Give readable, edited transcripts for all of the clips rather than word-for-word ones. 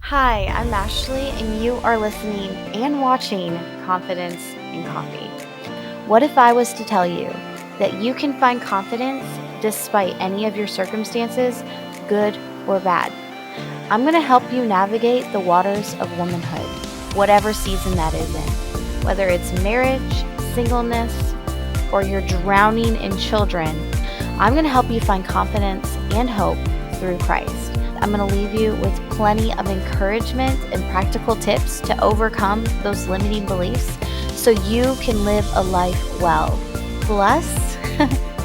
Hi, I'm Ashley, and you are listening and watching Confidence in Coffee. What if I was to tell you that you can find confidence despite any of your circumstances, good or bad? I'm going to help you navigate the waters of womanhood, whatever season that is in. Whether it's marriage, singleness, or you're drowning in children, I'm going to help you find confidence and hope through Christ. I'm going to leave you with plenty of encouragement and practical tips to overcome those limiting beliefs so you can live a life well. Plus,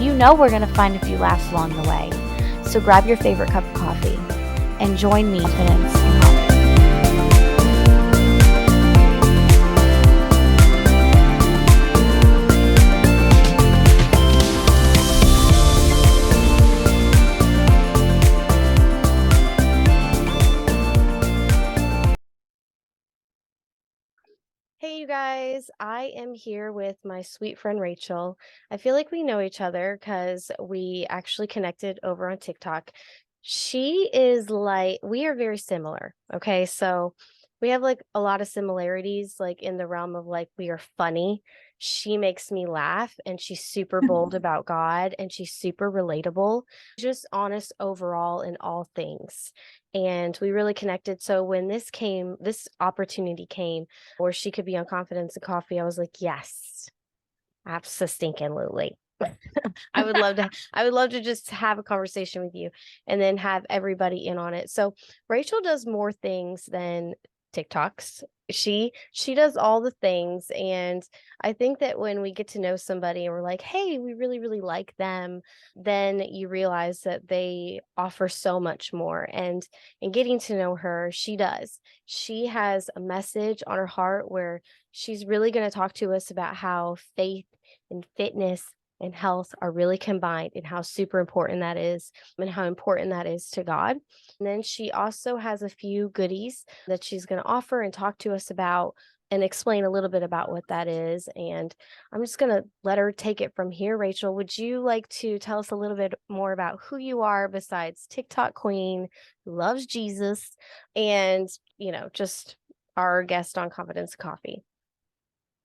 you know we're going to find a few laughs along the way. So grab your favorite cup of coffee and join me in Confidence in Coffee. Hey, you guys, I am here with my sweet friend Racheal. I feel like we know each other because we actually connected over on TikTok. She is like, we are very similar. Okay. So we have like a lot of similarities, like in the realm of like, we are funny. She makes me laugh and she's super bold about God and she's super relatable, just honest overall in all things. And we really connected. So when this opportunity came, where she could be on Confidence and Coffee, I was like, yes, absolutely. I would love to just have a conversation with you and then have everybody in on it. So Racheal does more things than TikToks. She does all the things, and I think that when we get to know somebody and we're like, hey, we really, really like them, then you realize that they offer so much more. And in getting to know her, she does. She has a message on her heart where she's really going to talk to us about how faith and fitness and health are really combined and how super important that is and how important that is to God. And then she also has a few goodies that she's going to offer and talk to us about and explain a little bit about what that is. And I'm just going to let her take it from here. Racheal, would you like to tell us a little bit more about who you are besides TikTok queen who loves Jesus and, just our guest on Confidence Coffee?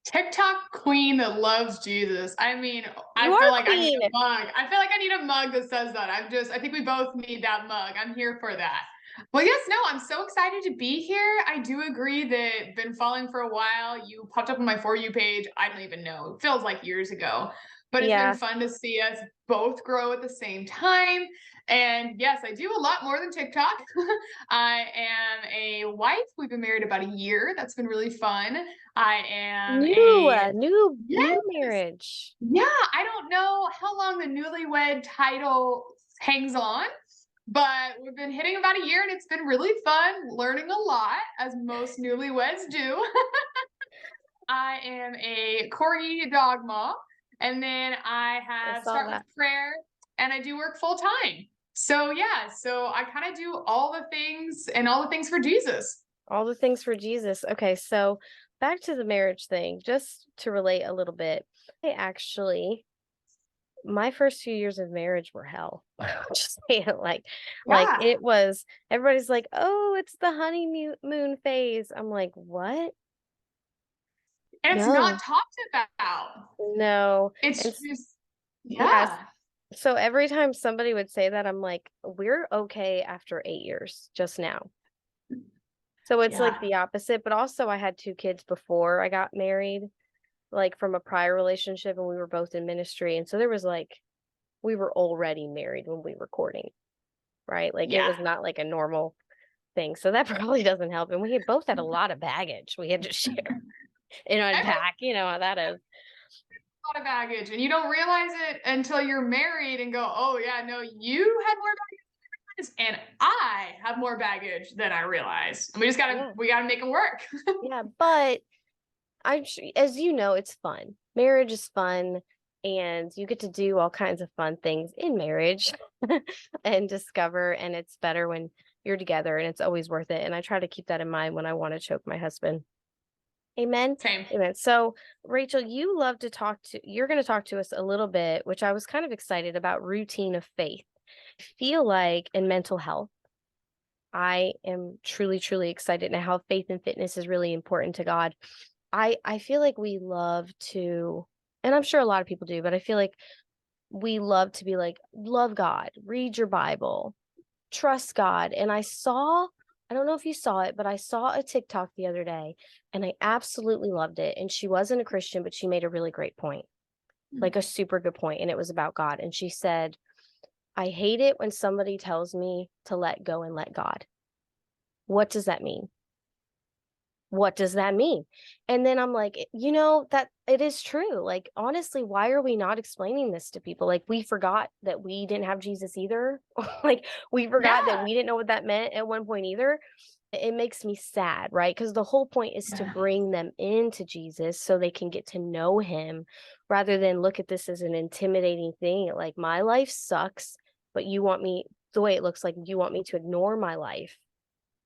TikTok queen that loves Jesus. I mean, You I are feel a like I need queen. a mug. I feel like I need a mug that says that. I think we both need that mug. I'm here for that. Well, yes, no, I'm so excited to be here. I do agree that been following for a while. You popped up on my For You page. I don't even know. It feels like years ago. But it's been Yeah. fun to see us both grow at the same time. And yes, I do a lot more than TikTok. I am a wife. We've been married about a year. That's been really fun. I am New, a new yes. marriage. Yeah, I don't know how long the newlywed title hangs on, but we've been hitting about a year and it's been really fun learning a lot, as most newlyweds do. I am a corgi dog mom, and then I I have saw Start that. with Prayer, and I do work full time. So yeah, so I kind of do all the things and all the things for Jesus. All the things for Jesus. Okay, so back to the marriage thing, just to relate a little bit. I actually, my first few years of marriage were hell. Just say it like Yeah, it was. Everybody's like, "Oh, it's the honeymoon phase." I'm like, "What? and it's not No, talked about. no." And It's just yes, yeah. so every time somebody would say that, I'm like, "We're okay after 8 years, just now." So it's like Yeah. the opposite, but also I had 2 kids before I got married, like from a prior relationship, and we were both in ministry. And so there was like we were already married when we were courting, right? Like it Yeah. was not like a normal thing. So that probably doesn't help. And we had both had a lot of baggage we had to share and Everyone unpack, you know how that is. has a lot of baggage, and you don't realize it until you're married and go, "Oh yeah, no, you had more baggage, and I have more baggage than I realized." And Yeah. we gotta make it work. Yeah. But I'm sure, as you know, it's fun. Marriage is fun, and you get to do all kinds of fun things in marriage and discover, and it's better when you're together, and it's always worth it. And I try to keep that in mind when I want to choke my husband. Amen. Same. Amen. So, Racheal, you're going to talk to us a little bit, which I was kind of excited about routine of faith. I feel like in mental health, I am truly, truly excited now how faith and fitness is really important to God. I feel like we love to, and I'm sure a lot of people do, but I feel like we love to be like, love God, read your Bible, trust God. And I don't know if you saw it, but I saw a TikTok the other day and I absolutely loved it. And she wasn't a Christian, but she made a really great point, like a super good point, and it was about God. And she said, I hate it when somebody tells me to let go and let God. What does that mean? What does that mean? And then I'm like, that it is true. Like, honestly, why are we not explaining this to people? Like, we forgot that we didn't have Jesus either. Like, we forgot that Yeah. we didn't know what that meant at one point either. It makes me sad, right? Because the whole point is to Yeah. bring them into Jesus so they can get to know him rather than look at this as an intimidating thing. Like, my life sucks, but the way it looks like, you want me to ignore my life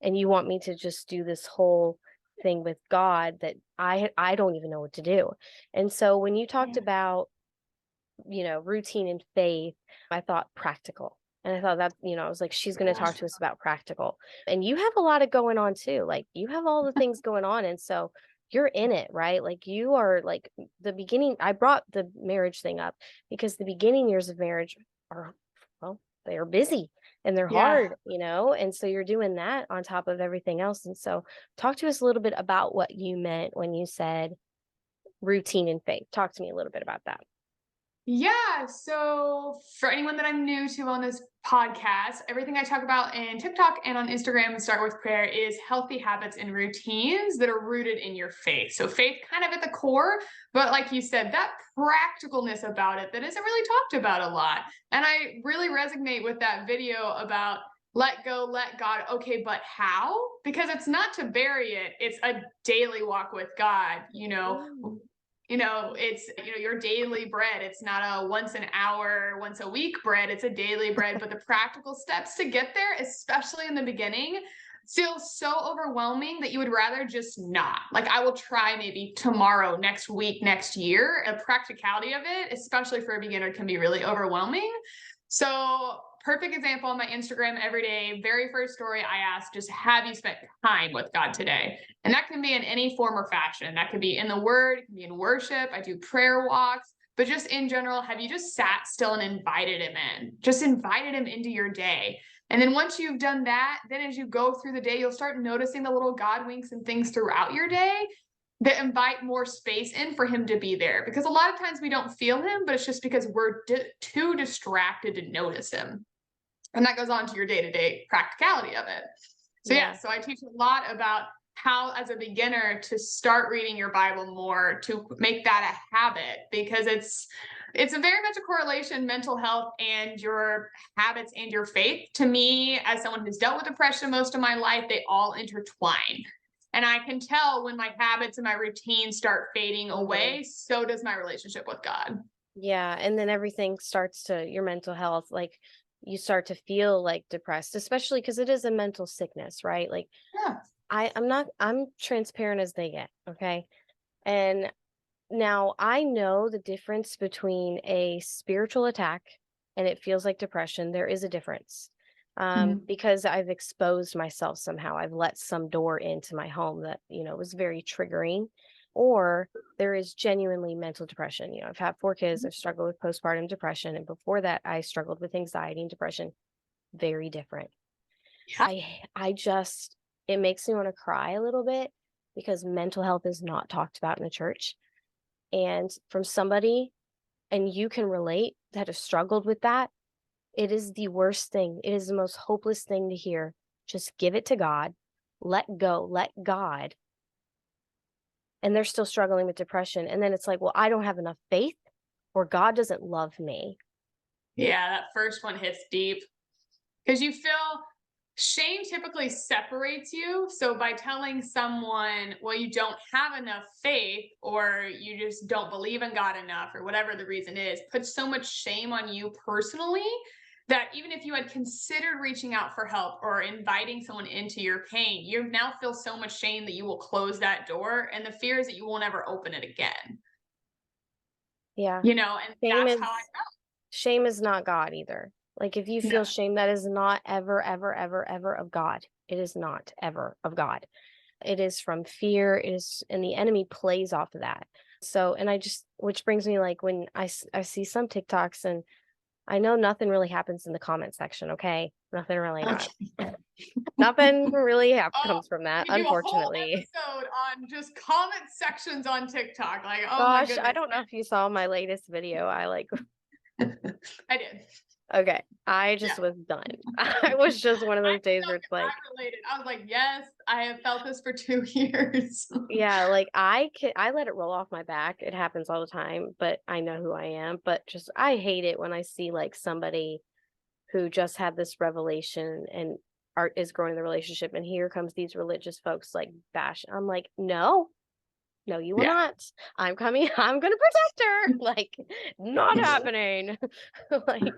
and you want me to just do this whole thing with God that I don't even know what to do. And so when you talked Yeah. about, routine and faith, I thought practical. And I thought that, I was like, she's going to talk to us about practical. And you have a lot of going on too. Like, you have all the things going on. And so you're in it, right? Like, you are like the beginning. I brought the marriage thing up because the beginning years of marriage are, well, they are busy and they're Yeah. hard, and so you're doing that on top of everything else. And so talk to us a little bit about what you meant when you said routine and faith. Talk to me a little bit about that. Yeah. So, for anyone that I'm new to on this podcast, everything I talk about in TikTok and on Instagram and Start With Prayer is healthy habits and routines that are rooted in your faith. So, faith kind of at the core, but like you said, that practicalness about it that isn't really talked about a lot. And I really resonate with that video about let go, let God. Okay, but how? Because it's not to bury it, it's a daily walk with God, Mm. it's your daily bread. It's not a once an hour, once a week bread. It's a daily bread. But the practical steps to get there, especially in the beginning, feel so overwhelming that you would rather just not. Like, I will try maybe tomorrow, next week, next year. The practicality of it, especially for a beginner, can be really overwhelming. So, perfect example on my Instagram every day, very first story I ask, just have you spent time with God today? And that can be in any form or fashion. That could be in the word, it can be in worship. I do prayer walks, but just in general, have you just sat still and invited him in? Just invited him into your day. And then once you've done that, then as you go through the day, you'll start noticing the little God winks and things throughout your day that invite more space in for him to be there. Because a lot of times we don't feel him, but it's just because we're too distracted to notice him. And that goes on to your day-to-day practicality of it. So Yeah. yeah, so I teach a lot about how as a beginner to start reading your Bible more, to make that a habit, because it's a very much a correlation, mental health and your habits and your faith. To me, as someone who's dealt with depression most of my life, they all intertwine. And I can tell when my habits and my routines start fading Mhm. away, so does my relationship with God. Yeah, and then everything starts to your mental health, like, you start to feel like depressed, especially because it is a mental sickness, right? Like, Yeah. I'm transparent as they get, okay? And now I know the difference between a spiritual attack and it feels like depression. There is a difference. Mhm. Because I've exposed myself somehow. I've let some door into my home that, was very triggering. Or there is genuinely mental depression. I've had 4 kids. I've struggled with postpartum depression. And before that, I struggled with anxiety and depression. Very different. Yeah. I just, it makes me want to cry a little bit because mental health is not talked about in the church. And from somebody, and you can relate, that has struggled with that, it is the worst thing. It is the most hopeless thing to hear. Just give it to God, let go, let God. And they're still struggling with depression. And then it's like, well, I don't have enough faith or God doesn't love me. Yeah, that first one hits deep because you feel shame typically separates you. So by telling someone, well, you don't have enough faith or you just don't believe in God enough or whatever the reason is, puts so much shame on you personally that even if you had considered reaching out for help or inviting someone into your pain, you now feel so much shame that you will close that door. And the fear is that you will never open it again, Yeah. and Shame that's how I is shame is not God either. Like, if you know. feel shame, that is not ever, ever, ever, ever of God. It is not ever of God. It is from fear. It is, and the enemy plays off of that. So, and I just, which brings me like when I see some TikToks, and I know nothing really happens in the comment section. Okay. Nothing really does. Okay. Nothing really Oh, comes from that, we do a whole unfortunately. episode on just comment sections on TikTok. Like, oh my Gosh, I goodness. don't know if you saw my latest video. I like, I did. okay, I Yeah. just was done. I was just one of I those days felt where it's like, I related. I was like, yes, I have felt this for 2 years. yeah, like I let it roll off my back. It happens all the time, but I know who I am. But just I hate it when I see like somebody who just had this revelation and art is growing the relationship, and here comes these religious folks like bash. I'm like, no, no, you will Yeah. not. I'm coming. I'm gonna protect her. Like, not happening. Like,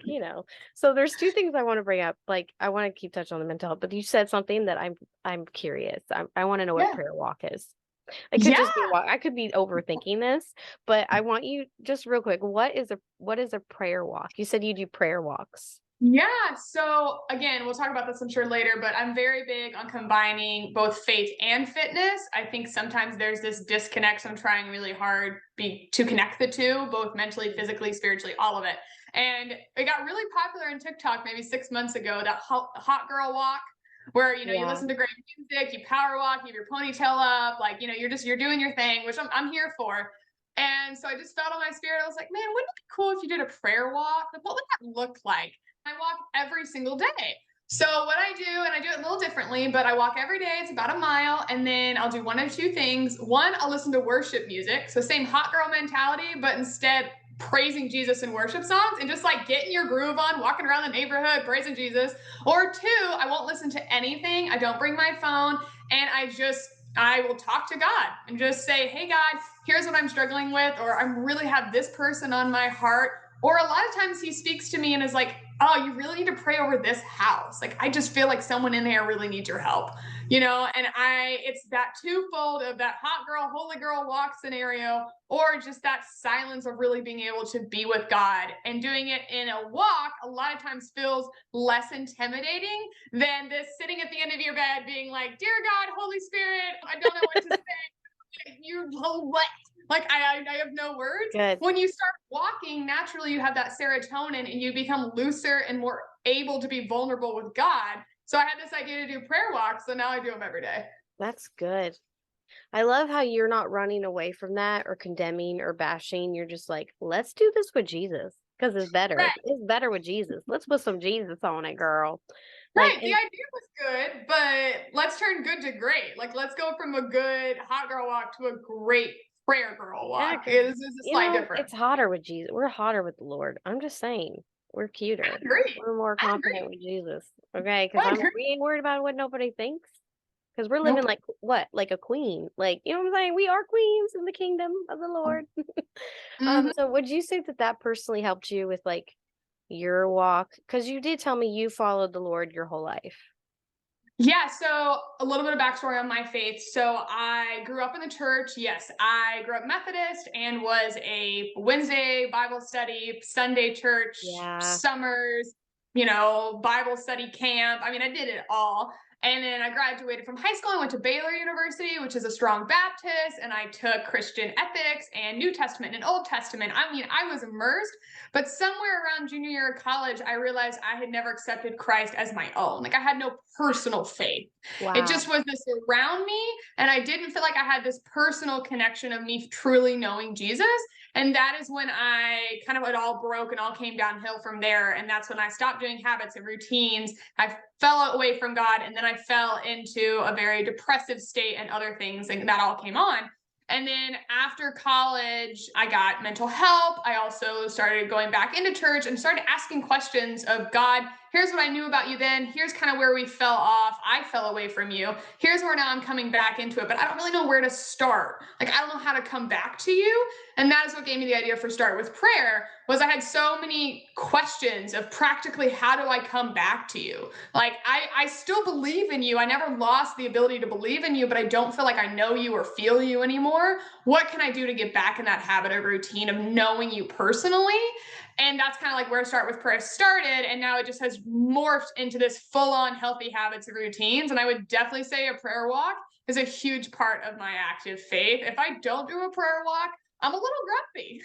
So there's two things I want to bring up. Like, I want to keep touching on the mental health, but you said something that I'm curious. I want to know what a Yeah. prayer walk is. It could Yeah. just be a walk. I could be overthinking this, but I want you just real quick. What is a prayer walk? You said you do prayer walks. Yeah. So again, we'll talk about this, I'm sure, later, but I'm very big on combining both faith and fitness. I think sometimes there's this disconnect. So I'm trying really hard to connect the two, both mentally, physically, spiritually, all of it. And it got really popular in TikTok maybe 6 months ago, that hot girl walk, where you Yeah. listen to great music, you power walk, you have your ponytail up, like you're doing your thing, which I'm here for. And so I just felt on my spirit. I was like, man, wouldn't it be cool if you did a prayer walk? Like, what would that look like? I walk every single day. So what I do, and I do it a little differently, but I walk every day. It's about a mile, and then I'll do one of two things. One, I'll listen to worship music, so same hot girl mentality, but instead praising Jesus in worship songs, and just like getting your groove on, walking around the neighborhood praising Jesus. Or two, I won't listen to anything. I don't bring my phone, and I will talk to God and just say, hey God, here's what I'm struggling with, or I really have this person on my heart. Or a lot of times he speaks to me and is like, oh, you really need to pray over this house. Like, I just feel like someone in there really needs your help, and it's that twofold of that hot girl, holy girl walk scenario, or just that silence of really being able to be with God. And doing it in a walk a lot of times feels less intimidating than this sitting at the end of your bed being like, dear God, Holy Spirit, I don't know what to say. You what? Like, I have no words. Good. When you start walking, naturally you have that serotonin and you become looser and more able to be vulnerable with God. So I had this idea to do prayer walks, so now I do them every day. That's good. I love how you're not running away from that or condemning or bashing. You're just like, let's do this with Jesus because it's better. Right, It's better with Jesus. Let's put some Jesus on it, girl. Like, right. The idea was good, but let's turn good to great. Like, let's go from a good hot girl walk to a great prayer girl yeah, walk. because It is a slight difference. it's hotter with Jesus. We're hotter with the Lord. I'm just saying, we're I cuter. agree. We're more I confident agree. with Jesus. Okay, because I I'm agree. we ain't worried about what nobody thinks. Because we're living Nope. like what, like a queen. Like, you know what I'm saying? We are queens in the kingdom of the Lord. Mhm. So would you say that that personally helped you with like your walk? Because you did tell me you followed the Lord your whole life. Yeah, so a little bit of backstory on my faith. So I grew up in the church. Yes, I grew up Methodist and was a Wednesday Bible study, Sunday church, Yeah. summers, Bible study camp. I mean, I did it all. And then I graduated from high school. I went to Baylor University, which is a strong Baptist, and I took Christian ethics and New Testament and Old Testament. I mean, I was immersed. But somewhere around junior year of college, I realized I had never accepted Christ as my own. Like, I had no personal faith. It just Wow. was this around me. And I didn't feel like I had this personal connection of me truly knowing Jesus. And that is when it all broke and all came downhill from there. And that's when I stopped doing habits and routines. I fell away from God. And then I fell into a very depressive state and other things. And that all came on. And then after college, I got mental help. I also started going back into church and started asking questions of God. Here's what I knew about you then. Here's kind of where we fell off. I fell away from you. Here's where now I'm coming back into it, but I don't really know where to start. Like, I don't know how to come back to you. And that is what gave me the idea for Start With Prayer. Was I had so many questions of practically how do I come back to you? Like, I still believe in you. I never lost the ability to believe in you, but I don't feel like I know you or feel you anymore. What can I do to get back in that habit or routine of knowing you personally? And that's kind of like where Start with Prayer started. And now it just has morphed into this full on healthy habits and routines. And I would definitely say a prayer walk is a huge part of my active faith. If I don't do a prayer walk, I'm a little grumpy.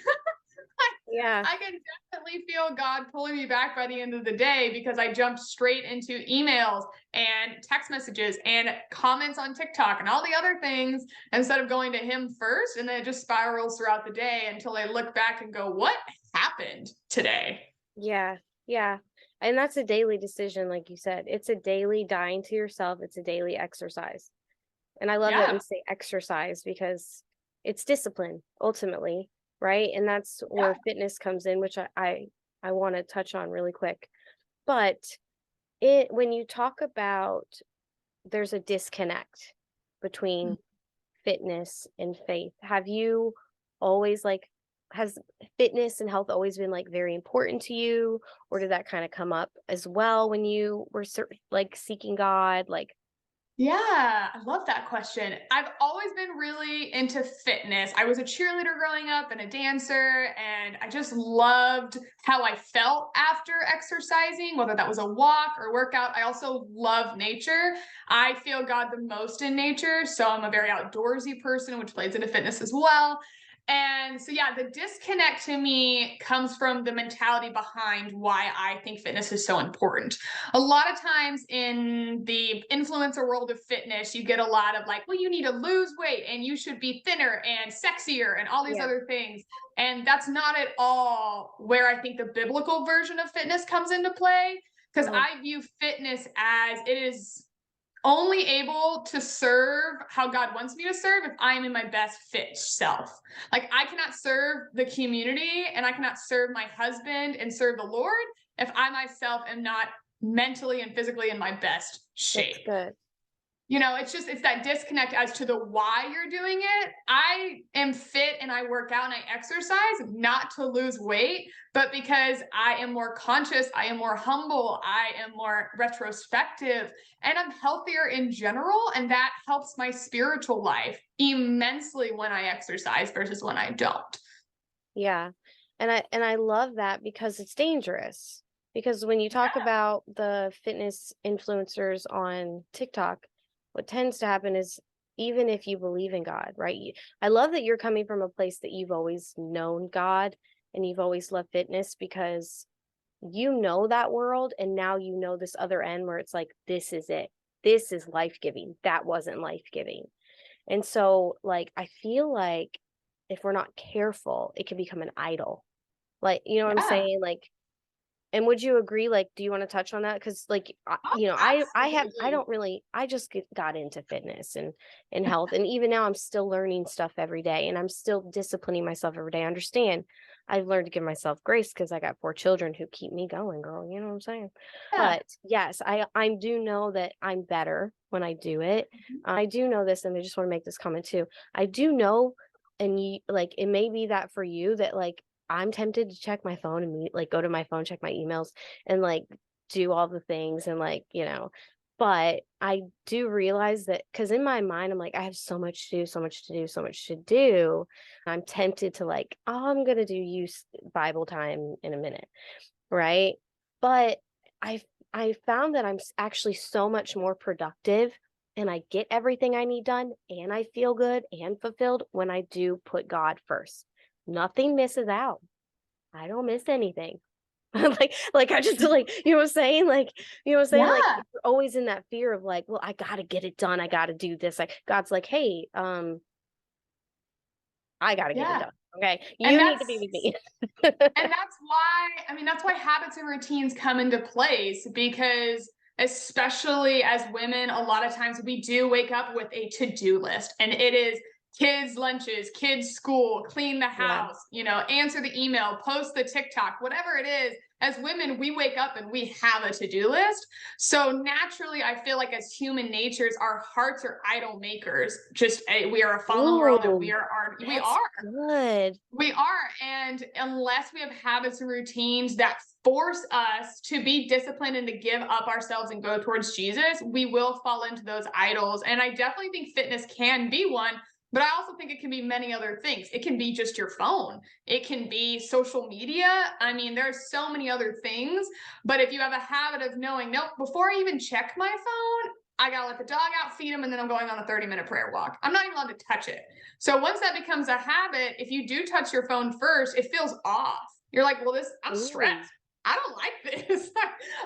Yeah. I can definitely feel God pulling me back by the end of the day because I jumped straight into emails and text messages and comments on TikTok and all the other things instead of going to Him first. And then it just spirals throughout the day until I look back and go, what happened today? Yeah. Yeah. And that's a daily decision, like you said. It's a daily dying to yourself. It's a daily exercise. And I love that Yeah. we say exercise because it's discipline ultimately, right? And that's where fitness comes in, which I want to touch on really quick. But it when you talk about there's a disconnect between fitness and faith. Have you always like has fitness and health always been like very important to you, or did that kind of come up as well when you were like seeking God? Like, Yeah, I love that question. I've always been really into fitness. I was a cheerleader growing up and a dancer, and I just loved how I felt after exercising, whether that was a walk or workout. I also love nature. I feel God the most in nature, so I'm a very outdoorsy person, which plays into fitness as well. And so, yeah, the disconnect to me comes from the mentality behind why I think fitness is so important. A lot of times in the influencer world of fitness, you get a lot of like, well, you need to lose weight and you should be thinner and sexier and all these yeah. other things. And that's not at all where I think the biblical version of fitness comes into play. Because Uh-huh. I view fitness as it is only able to serve how God wants me to serve if I'm in my best fit self. Like I cannot serve the community and I cannot serve my husband and serve the Lord if I myself am not mentally and physically in my best That's shape. good. It's that disconnect as to the why you're doing it. I am fit and I work out and I exercise not to lose weight, but because I am more conscious, I am more humble, I am more retrospective, and I'm healthier in general. And that helps my spiritual life immensely when I exercise versus when I don't. Yeah. And I love that because it's dangerous. Because when you talk about the fitness influencers on TikTok, what tends to happen is even if you believe in God, right? I love that you're coming from a place that you've always known God and you've always loved fitness because you know that world and now you know this other end where it's like this is it. This is life-giving. That wasn't life-giving. And so like I feel like if we're not careful, it can become an idol. Like, you know what I'm Yeah. saying? Like, and would you agree? Like, do you want to touch on that? Because, like, Oh, I absolutely. don't really, I just got into fitness and health, and even now I'm still learning stuff every day, and I'm still disciplining myself every day. I understand. I've learned to give myself grace because I got 4 children who keep me going, girl. You know what I'm saying? Yeah. But yes, I do know that I'm better when I do it. I do know this, and I just want to make this comment too. I do know, and you like it may be that for you that like I'm tempted to check my phone and like go to my phone, check my emails and like do all the things and like, but I do realize that because in my mind, I'm like, I have so much to do, so much to do, so much to do. I'm tempted to like, oh, I'm gonna do use Bible time in a minute, right? But I I found that I'm actually so much more productive and I get everything I need done and I feel good and fulfilled when I do put God first. Nothing misses out. I don't miss anything. Like I just like, you know what I'm saying? Like, you know what I'm saying? Like Yeah. you're always in that fear of like, well, I gotta get it done. I gotta do this. Like God's like, hey, I gotta get it Yeah. done. Okay. And You need to be that's with me. And that's why, I mean, that's why habits and routines come into place because, especially as women, a lot of times we do wake up with a to do list and it is kids' lunches, kids' school, clean the Yeah. house, answer the email, post the TikTok, whatever it is. As women, we wake up and we have a to do list. So naturally, I feel like as human natures, our hearts are idol makers. Just we are a fallen world and Ooh, we that's are. good. We are. And unless we have habits and routines that force us to be disciplined and to give up ourselves and go towards Jesus, we will fall into those idols. And I definitely think fitness can be one. But I also think it can be many other things. It can be just your phone. It can be social media. I mean, there's so many other things. But if you have a habit of knowing, nope, before I even check my phone, I gotta let the dog out, feed him, and then I'm going on a 30-minute prayer walk. I'm not even allowed to touch it. So once that becomes a habit, if you do touch your phone first, it feels off. You're like, well, I'm Ooh, stressed. I don't like this.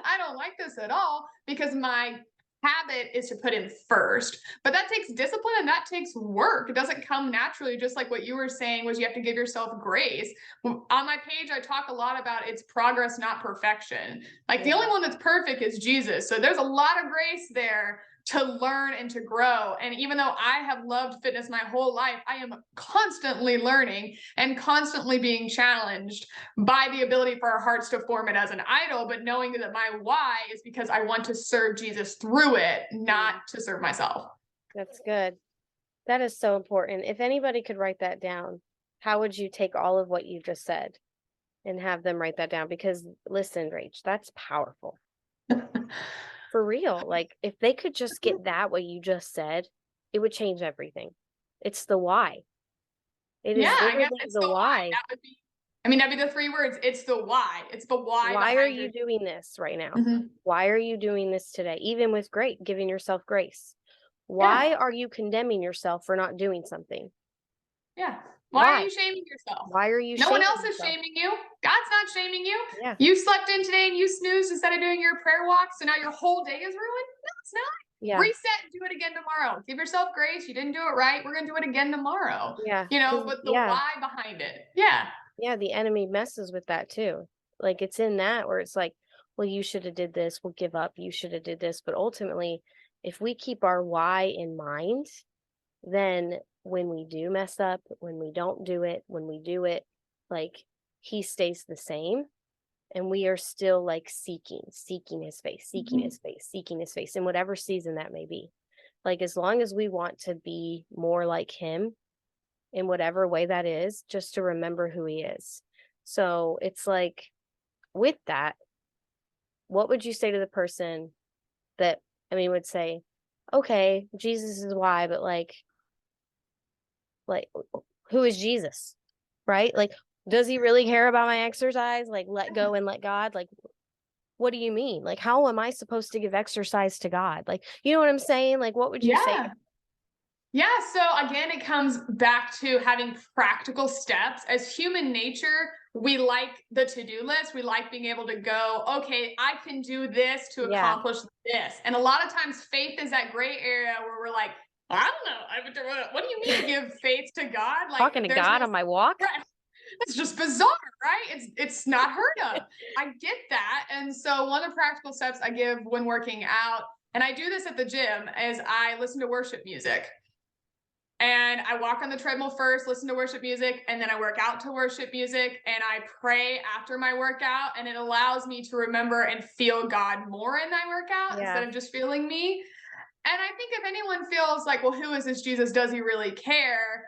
I don't like this at all because my habit is to put in first. But that takes discipline and that takes work. It doesn't come naturally, just like what you were saying was you have to give yourself grace. On my page, I talk a lot about it's progress, not perfection. Like the only yeah. one that's perfect is Jesus. So there's a lot of grace there to learn and to grow. And even though I have loved fitness my whole life, I am constantly learning and constantly being challenged by the ability for our hearts to form it as an idol, but knowing that my why is because I want to serve Jesus through it, not to serve myself. That's good. That is so important. If anybody could write that down, how would you take all of what you just said and have them write that down? Because listen, Rach, that's powerful. For real. Like if they could just get that what you just said, it would change everything. It's the why. It Yeah, is I guess literally it's the the why. why. That'd be the three words. It's the why. It's the why Why are behind you it. doing this right now? Mhm. Why are you doing this today? Even with giving yourself grace. Yeah. Why are you condemning yourself for not doing something? Yeah. Why are Why? you shaming yourself? Why are you No one shaming else is yourself? shaming you. God's not shaming you. Yeah. You slept in today and you snoozed instead of doing your prayer walk, so now your whole day is ruined? No, it's not. Yeah. Reset and do it again tomorrow. Give yourself grace. You didn't do it right. We're going to do it again tomorrow. Yeah. But the why behind it. Yeah. Yeah, the enemy messes with that too. Like it's in that where it's like, well, you should have did this, we'll give up, you should have did this. But ultimately, if we keep our why in mind, then when we do mess up, when we don't do it, when we do it, like he stays the same. And we are still like seeking his face, seeking Mhm. his face, seeking his face in whatever season that may be. Like as long as we want to be more like him in whatever way that is, just to remember who he is. So it's like, with that, what would you say to the person that, I mean, would say, okay, Jesus is why, but like, who is Jesus? Right? Like, does he really care about my exercise? Like, let go and let God? Like, what do you mean? Like, how am I supposed to give exercise to God? Like, you know what I'm saying? Like, what would you say? Yeah. Yeah, so again, it comes back to having practical steps. As human nature, we like the to-do list. We like being able to go, okay, I can do this to Yeah. accomplish this. And a lot of times faith is that gray area where we're like, I don't know. What do you mean give faith to God? Like Talking to there's God no on my walk? right. It's just bizarre, right? It's not heard of. I get that. And so one of the practical steps I give when working out, and I do this at the gym, is I listen to worship music. And I walk on the treadmill first, listen to worship music, and then I work out to worship music, and I pray after my workout, and it allows me to remember and feel God more in my workout Yeah. instead of just feeling me. And I think if anyone feels like, well, who is this Jesus? Does he really care?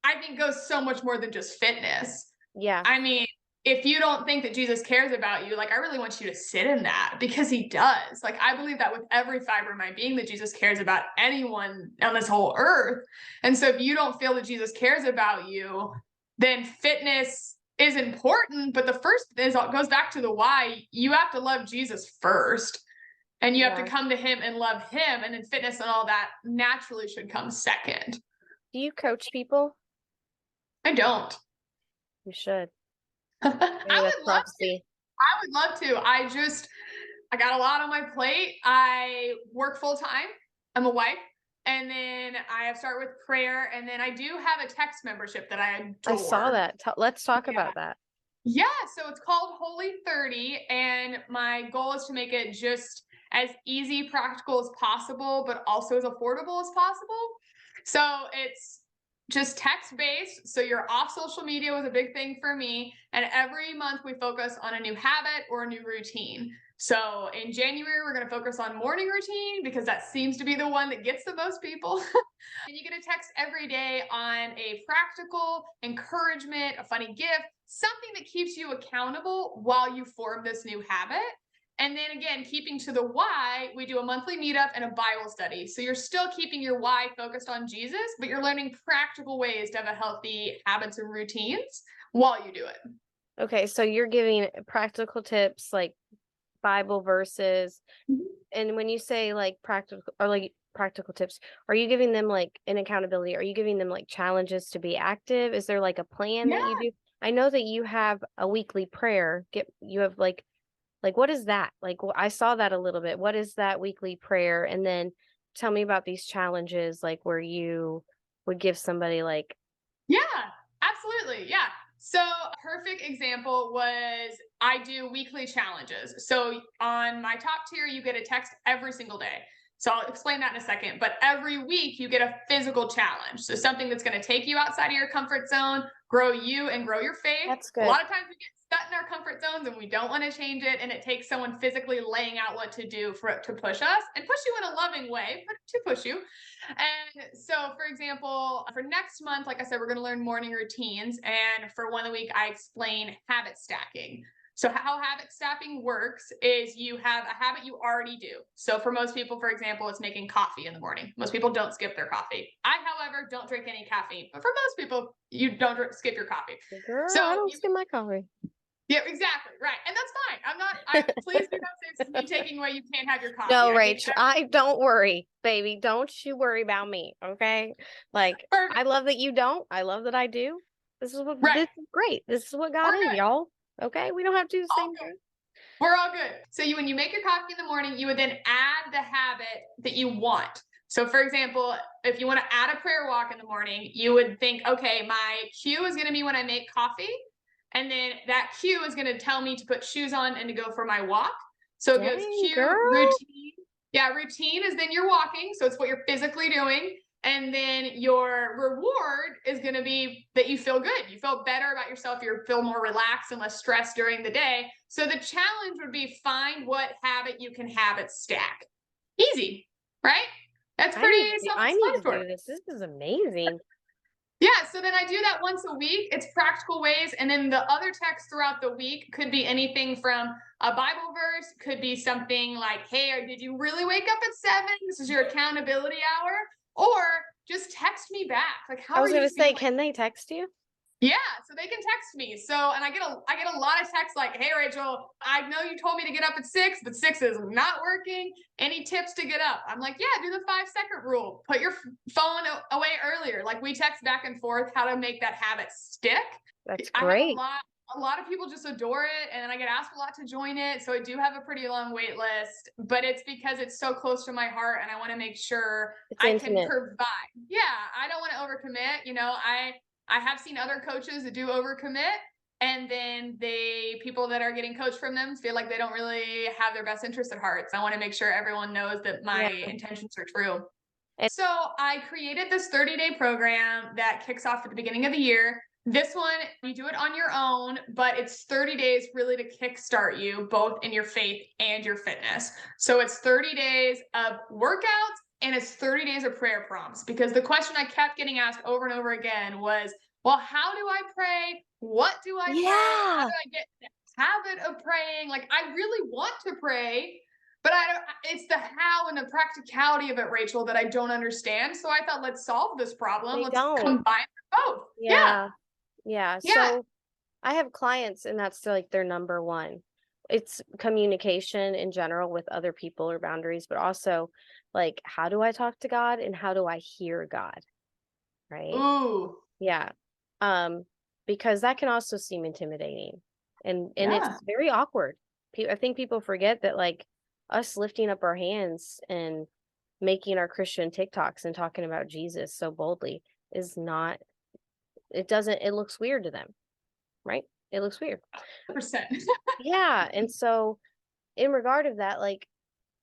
I think goes so much more than just fitness. Yeah. I mean, if you don't think that Jesus cares about you, like I really want you to sit in that because he does. Like I believe that with every fiber of my being that Jesus cares about anyone on this whole earth. And so if you don't feel that Jesus cares about you, then fitness is important, but the first is goes back to the why. You have to love Jesus first. And you have to Yeah. come to him and love him, and then fitness and all that naturally should come second. Do you coach people? I don't. You should. I Maybe that's would love to. prophecy. I would love to. I got a lot on my plate. I work full time. I'm a wife. And then I start with prayer. And then I do have a text membership that I I saw adore. that. Let's talk Yeah. about that. Yeah. So it's called Holy 30. And my goal is to make it just as easy, practical as possible, but also as affordable as possible. So it's just text based. So you're off social media was a big thing for me. And every month we focus on a new habit or a new routine. So in January, we're going to focus on morning routine because that seems to be the one that gets the most people. And you get a text every day on a practical encouragement, a funny gift, something that keeps you accountable while you form this new habit. And then again, keeping to the why, we do a monthly meetup and a Bible study. So you're still keeping your why focused on Jesus, but you're learning practical ways to have a healthy habits and routines while you do it. Okay, so you're giving practical tips like Bible verses. And when you say like practical tips, are you giving them like an accountability? Are you giving them like challenges to be active? Is there like a plan that you Yeah. do? I know that you have a weekly prayer. You have like what is that? Like I saw that a little bit. What is that weekly prayer? And then tell me about these challenges like where you would give somebody like Yeah, absolutely. Yeah. So, a perfect example was I do weekly challenges. So, on my top tier, you get a text every single day. So, I'll explain that in a second. But every week, you get a physical challenge. So, something that's going to take you outside of your comfort zone, grow you, and grow your faith. that's A good. lot of times, we get stuck in our comfort zones and we don't want to change it. And it takes someone physically laying out what to do for it to push us and push you in a loving way, but to push you. And so, for example, for next month, like I said, we're going to learn morning routines. And for one of the week, I explain habit stacking. So, how habit stacking works is you have a habit you already do. So, for most people, for example, it's making coffee in the morning. Most people don't skip their coffee. I, however, don't drink any caffeine. But for most people, you don't skip your coffee. Girl, I So, don't you skip my coffee. yeah, exactly. Right. And that's fine. I please do not say this is me taking away you can't have your coffee. No, I think Rach, I don't worry, baby. Don't you worry about me, okay? Like, I perfect. love that you don't. I love that I do. Right. This is great. This is what God We're is, good. y'all. Okay? We don't have to do the All same good. thing. We're all good. So when you make your coffee in the morning, you would then add the habit that you want. So for example, if you want to add a prayer walk in the morning, you would think, okay, my cue is going to be when I make coffee. And then that cue is going to tell me to put shoes on and to go for my walk. So it goes Dang, cue, girl. routine. Yeah, routine is then you're walking. So it's what you're physically doing. And then your reward is going to be that you feel good. You feel better about yourself. You feel more relaxed and less stressed during the day. So the challenge would be find what habit you can habit stack. Easy, right? That's pretty I need to self-explanatory. do this. This is amazing. Yeah, so then I do that once a week. It's practical ways. And then the other texts throughout the week could be anything from a Bible verse, could be something like, hey, did you really wake up at 7? This is your accountability hour. Or just text me back. Like, how I are was you gonna say, feeling? can they text you? Yeah, so they can text me. So, and I get a lot of texts like, "Hey Racheal, I know you told me to get up at 6, but 6 is not working. Any tips to get up?" I'm like, "Yeah, do the 5-second rule. Put your phone away earlier." Like we text back and forth how to make that habit stick. That's I have great. a lot of people just adore it, and then I get asked a lot to join it. So I do have a pretty long wait list, but it's because it's so close to my heart and I want to make sure It's I can intimate. provide. Yeah, I don't want to overcommit. I have seen other coaches that do overcommit, and then people that are getting coached from them feel like they don't really have their best interest at heart. So I want to make sure everyone knows that my Yeah. intentions are true. And So I created this 30-day program that kicks off at the beginning of the year. This one, you do it on your own, but it's 30 days really to kickstart you both in your faith and your fitness. So it's 30 days of workouts and it's 30 days of prayer prompts, because the question I kept getting asked over and over again was, well, how do I pray? What do I pray? How yeah. do I get the habit of praying? Like, I really want to pray, but I don't, it's the how and the practicality of it, Racheal, that I don't understand. So I thought, let's solve this problem. They Let's don't. combine both. Yeah. Yeah. Yeah. Yeah. So I have clients and that's like their number one. It's communication in general with other people or boundaries, but also like how do I talk to God and how do I hear God? Right? Ooh. Yeah. Um, because that can also seem intimidating and Yeah. it's very awkward. I think people forget that like us lifting up our hands and making our Christian TikToks and talking about Jesus so boldly is not it looks weird to them, right? It looks weird. 100%. Yeah, and so in regard of that, like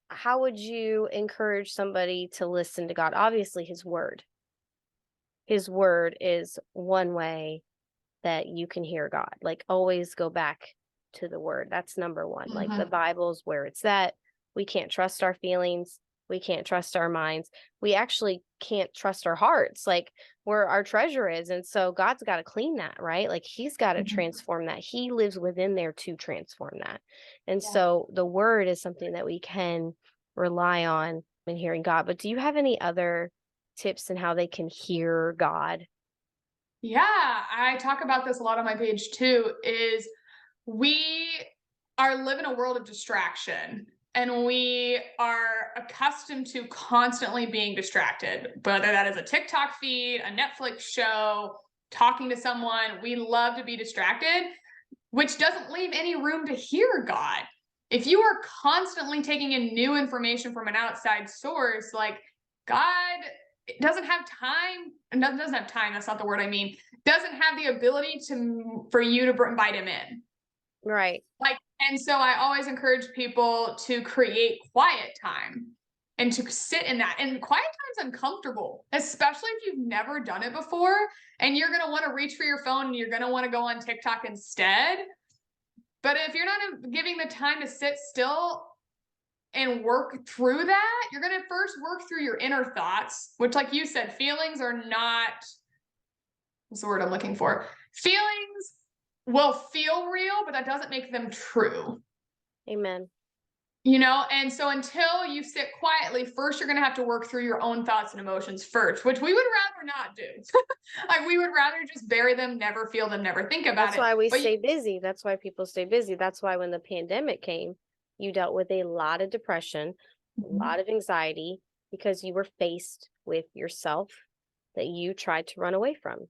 how would you encourage somebody to listen to God? Obviously his word. His word is one way that you can hear God. Like always go back to the word. That's number one. Like the Mhm. Bible's where it's at. We can't trust our feelings. We can't trust our minds. We actually can't trust our hearts, like where our treasure is. And so God's got to clean that, right? Like he's got to Mhm. transform that. He lives within there to transform that. And Yeah. so the word is something that we can rely on in hearing God. But do you have any other tips in how they can hear God? Yeah, I talk about this a lot on my page too, is we are living a world of distraction and we are accustomed to constantly being distracted, whether that is a TikTok feed, a Netflix show, talking to someone. We love to be distracted, which doesn't leave any room to hear God. If you are constantly taking in new information from an outside source, like God doesn't have time, and doesn't have time, that's not the word I mean, doesn't have the ability to for you to invite him in. Right. Like, and so I always encourage people to create quiet time and to sit in that. And quiet time's uncomfortable, especially if you've never done it before and you're going to want to reach for your phone and you're going to want to go on TikTok instead. But if you're not giving the time to sit still and work through that, you're going to first work through your inner thoughts, which, like you said, feelings are not, what's the word I'm looking for? Feelings will feel real, but that doesn't make them true. Amen. And so until you sit quietly, first you're going to have to work through your own thoughts and emotions first, which we would rather not do. Like we would rather just bury them, never feel them, never think about That's it. why we But stay busy. That's why people stay busy. That's why when the pandemic came, you dealt with a lot of depression, a Mhm. lot of anxiety, because you were faced with yourself that you tried to run away from.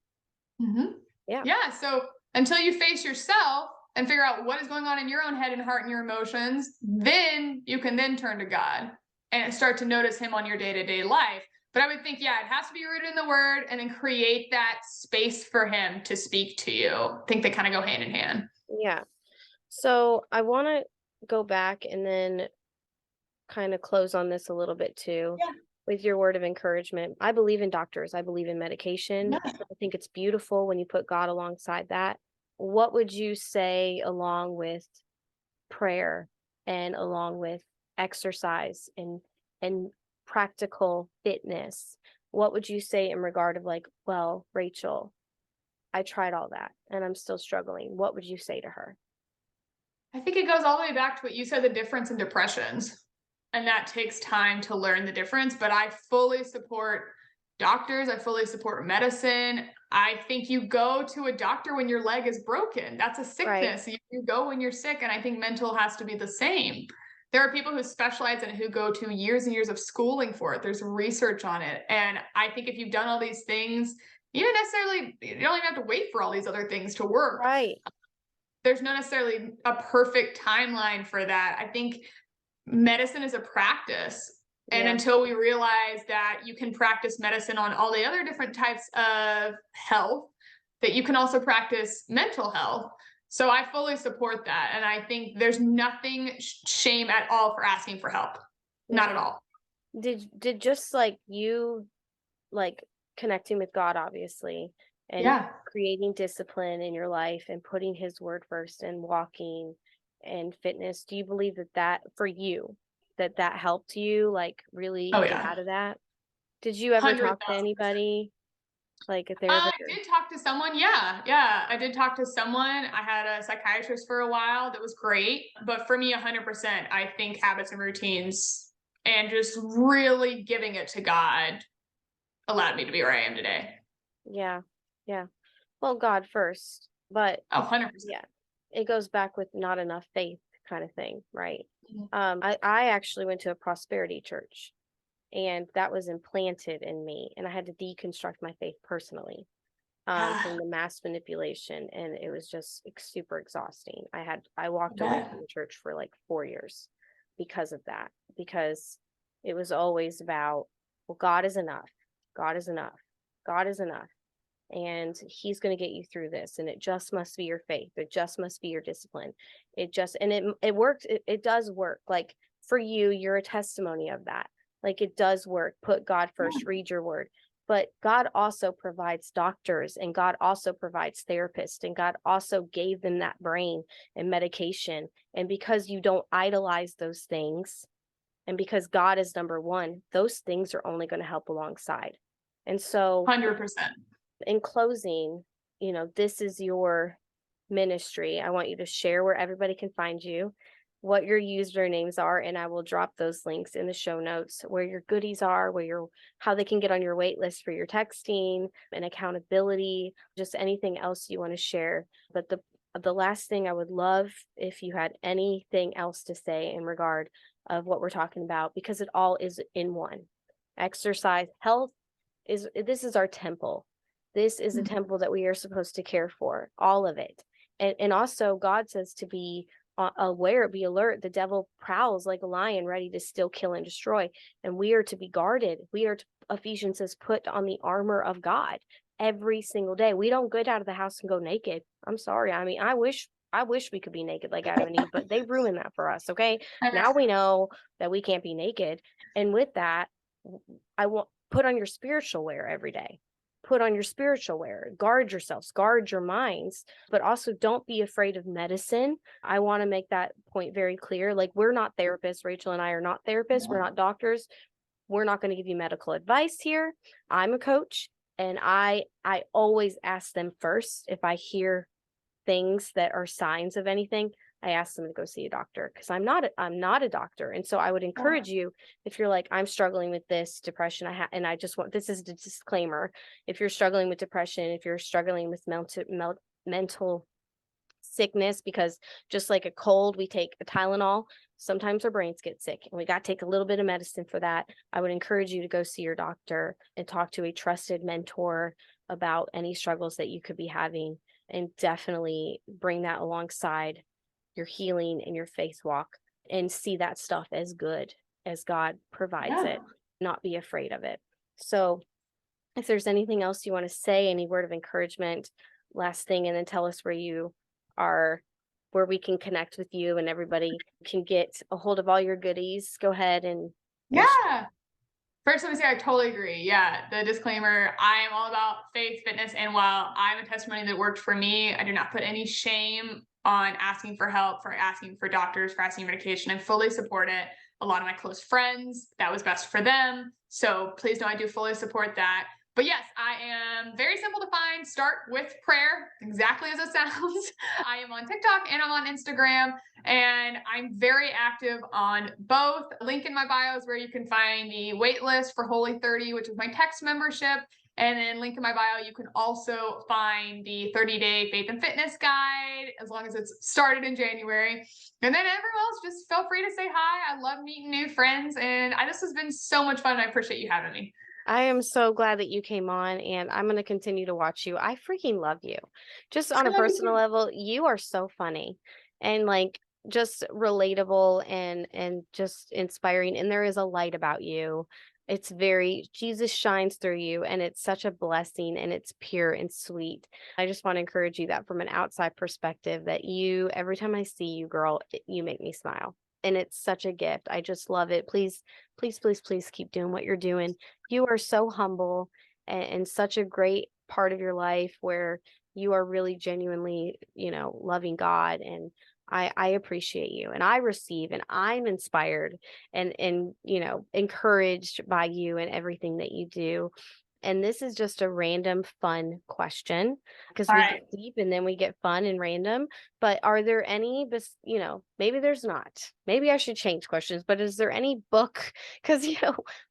Mhm. Yeah. Yeah. So until you face yourself and figure out what is going on in your own head and heart and your emotions, then you can then turn to God and start to notice Him on your day to day life. But I would think, yeah, it has to be rooted in the Word and then create that space for Him to speak to you. I think they kind of go hand in hand. Yeah. So I want to go back and then kind of close on this a little bit too Yeah. with your word of encouragement. I believe in doctors. I believe in medication. Yeah. I think it's beautiful when you put God alongside that. What would you say along with prayer and along with exercise and practical fitness? What would you say in regard of like, well, Racheal, I tried all that and I'm still struggling. What would you say to her? I think it goes all the way back to what you said, the difference in depressions. And that takes time to learn the difference. But I fully support doctors. I fully support medicine. I think you go to a doctor when your leg is broken. That's a Right. sickness. You go when you're sick. And I think mental has to be the same. There are people who specialize in it who go to years and years of schooling for it. There's research on it. And I think if you've done all these things, you don't even have to wait for all these other things to work. Right. There's not necessarily a perfect timeline for that. I think medicine is a practice. And Yeah. until we realize that you can practice medicine on all the other different types of health, that you can also practice mental health. So I fully support that. And I think there's nothing shame at all for asking for help. Not at Yeah. all. Did just like you like connecting with God obviously and Yeah. creating discipline in your life and putting his word first and walking and fitness, do you believe that for you that helped you like really Oh, get yeah. out of that? Did you ever talk to 100,000%. anybody like a I therapist? did talk to someone. Yeah, yeah. I did talk to someone. I had a psychiatrist for a while. That was great. But for me, 100%, I think habits and routines and just really giving it to God allowed me to be where I am today. Yeah. Yeah. Well, God first, but Oh, 100%. yeah, it goes back with not enough faith kind of thing, right? Mhm. I actually went to a prosperity church and that was implanted in me and I had to deconstruct my faith personally from Yeah, the mass manipulation and it was just super exhausting. I I walked away from bet. the church for like 4 years because of that, because it was always about, well, God is enough, God is enough, God is enough, and he's going to get you through this, and it just must be your faith, it just must be your discipline, it just, and it works, it does work. Like for you, you're a testimony of that. Like it does work. Put God Yeah. first, read your word. But God also provides doctors and God also provides therapists and God also gave them that brain and medication. And because you don't idolize those things, And because God is number one, those things are only going to help alongside. And so 100%. in closing, this is your ministry. I want you to share where everybody can find you, what your usernames are, and I will drop those links in the show notes where your goodies are, how they can get on your wait list for your texting and accountability, just anything else you want to share. But the last thing I would love if you had anything else to say in regard of what we're talking about, because it all is in one. Exercise, health this is our temple. This is a temple that we are supposed to care for, all of it. And also God says to be aware, be alert. The devil prowls like a lion, ready to steal, kill, and destroy. And we are to be guarded. Ephesians says, put on the armor of God every single day. We don't get out of the house and go naked. I'm sorry. I mean, I wish we could be naked like Adam and Eve, but they ruined that for us. Okay. Now we know that we can't be naked. And with that, I want put on your spiritual wear every day. Put on your spiritual wear, guard yourselves, guard your minds, but also don't be afraid of medicine. I want to make that point very clear. Like, we're not therapists. Racheal and I are not therapists. We're not doctors. We're not going to give you medical advice here. I'm a coach, and I always ask them first if I hear things that are signs of anything. I ask them to go see a doctor because I'm not a doctor. And so I would encourage you, if you're like, I'm struggling with this depression, and I just want, this is a disclaimer. If you're struggling with depression, if you're struggling with mental sickness, because just like a cold, we take a Tylenol, sometimes our brains get sick and we got to take a little bit of medicine for that. I would encourage you to go see your doctor and talk to a trusted mentor about any struggles that you could be having, and definitely bring that alongside your healing and your faith walk, and see that stuff as good as God provides it, not be afraid of it. So if there's anything else you want to say, any word of encouragement, last thing, and then tell us where you are, where we can connect with you and everybody can get a hold of all your goodies. Go ahead and First, let me say I totally agree. Yeah, the disclaimer, I am all about faith, fitness, and while I'm a testimony that worked for me, I do not put any shame on asking for help, for asking for doctors, for asking medication. I fully support it. A lot of my close friends, that was best for them. So please know I do fully support that. But yes, I am very simple to find. Start with prayer, exactly as it sounds. I am on TikTok and I'm on Instagram, and I'm very active on both. Link in my bio is where you can find the wait list for Holy 30, which is my text membership. And then link in my bio, you can also find the 30-day faith and fitness guide, as long as it's started in January. And then everyone else, just feel free to say hi. I love meeting new friends, and this has been so much fun. I appreciate you having me. I am so glad that you came on, and I'm going to continue to watch you. I freaking love you. Just on a personal level, you are so funny and like just relatable and just inspiring. And there is a light about you. It's Jesus shines through you, and it's such a blessing, and it's pure and sweet. I just want to encourage you that from an outside perspective, that every time I see you, girl, you make me smile. And it's such a gift. I just love it. Please, please, please, please keep doing what you're doing. You are so humble, and such a great part of your life where you are really genuinely, loving God. And I appreciate you, and I receive, and I'm inspired and encouraged by you and everything that you do. And this is just a random fun question, because we get deep and then we get fun and random. But are there any, maybe there's not, maybe I should change questions, but is there any book? Because,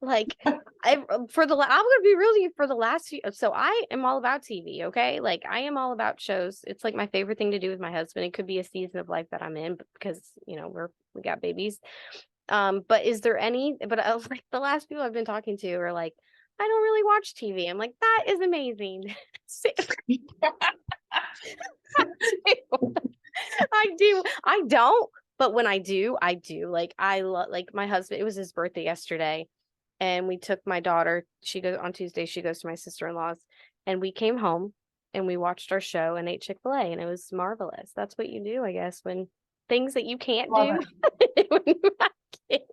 like I'm going to be really for the last few. So I am all about TV. Okay. Like, I am all about shows. It's like my favorite thing to do with my husband. It could be a season of life that I'm in because, we got babies. But is there any, but I was like, the last people I've been talking to are like, I don't really watch TV. I'm like, that is amazing. I do. I don't, but when I do, I do. Like, I love, like, my husband, it was his birthday yesterday, and we took my daughter, she goes on Tuesday, she goes to my sister-in-law's, and we came home and we watched our show and ate Chick-fil-A, and it was marvelous. That's what you do, I guess, when things that you can't do when you have kids.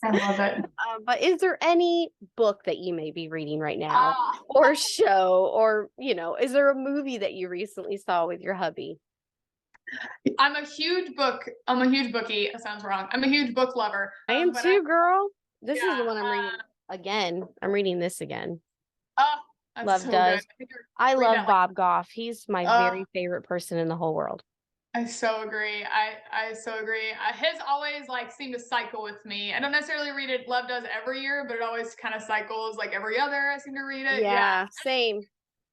I love it. But is there any book that you may be reading right now, or show, or, is there a movie that you recently saw with your hubby? I'm a huge bookie. That sounds wrong. I'm a huge book lover. I am But I too, girl. This is the yeah, one I'm reading again. I'm reading this again. oh, that's Love so good. does. I think I I read love that like Bob Goff. He's my uh very favorite person in the whole world. I so agree. I so agree. His always like seem to cycle with me. I don't necessarily read it. Love does every year, but it always kind of cycles like every other. I seem to read it. Yeah, Yeah, same.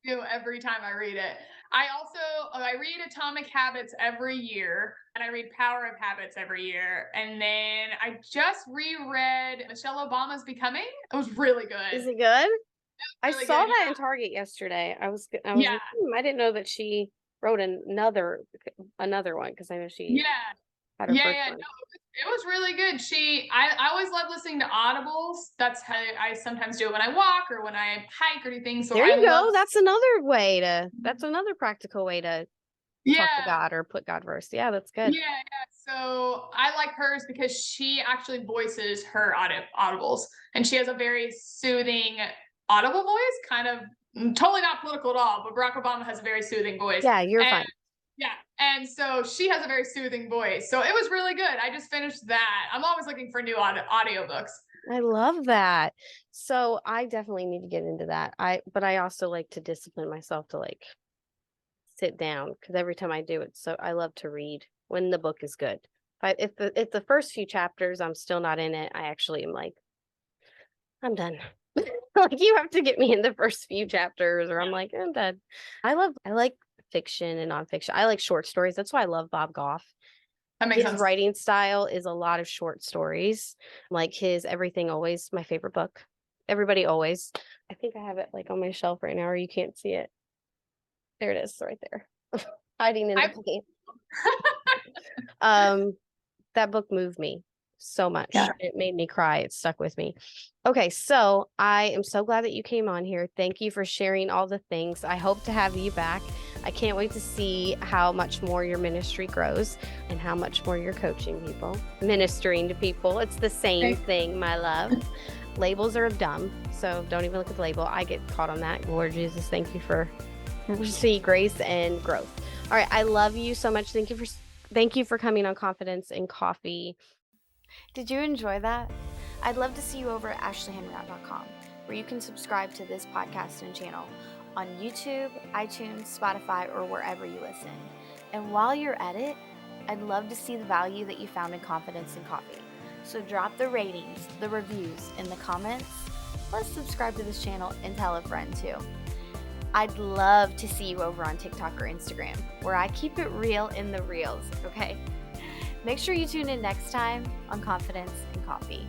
do every time I read it. I also I read Atomic Habits every year, and I read Power of Habits every year, and then I just reread Michelle Obama's Becoming. It was really good. Is it good? I Really saw good. that in Target yesterday. I was Yeah. like, I didn't know that she wrote another one because I know she Yeah. had her Yeah. first Yeah. No, one. it was really good. I always love listening to audibles. That's how I sometimes do it when I walk or when I hike or do things. So There I you love, go. That's another practical way to talk to yeah. God or put God first. Yeah, that's good. Yeah, yeah. So I like hers because she actually voices her audibles, and she has a very soothing audible voice. Kind of totally not political at all, but Barack Obama has a very soothing voice, Yeah, you're and fine. yeah, and so she has a very soothing voice. So it was really good. I just finished that. I'm always looking for new audiobooks. I love that. So I definitely need to get into that. But I also like to discipline myself to like sit down because every time I do it, so I love to read when the book is good. If the first few chapters I'm still not in it, I actually am like, I'm done. Like you have to get me in the first few chapters or I'm like, I'm done. I like fiction and nonfiction. I like short stories. That's why I love Bob Goff. That makes His sense. writing style is a lot of short stories. Like his Everything Always, my favorite book. Everybody Always. I think I have it like on my shelf right now, or you can't see it. There it is, right there. Hiding in the I paint. Um, that book moved me so much. yeah. It made me cry. It stuck with me. Okay, so I am so glad that you came on here. Thank you for sharing all the things. I hope to have you back. I can't wait to see how much more your ministry grows and how much more you're coaching people, ministering to people. It's the same thing, my love. Labels are dumb, so don't even look at the label. I get caught on that. Lord Jesus, thank you for see grace and growth. All right, I love you so much. Thank you for coming on Confidence and Coffee. Did you enjoy that? I'd love to see you over at ashleyhenrat.com, where you can subscribe to this podcast and channel on YouTube, iTunes, Spotify, or wherever you listen. And while you're at it, I'd love to see the value that you found in Confidence and Coffee. So drop the ratings, the reviews, in the comments. Plus subscribe to this channel and tell a friend too. I'd love to see you over on TikTok or Instagram, where I keep it real in the reels, okay? Make sure you tune in next time on Confidence and Coffee.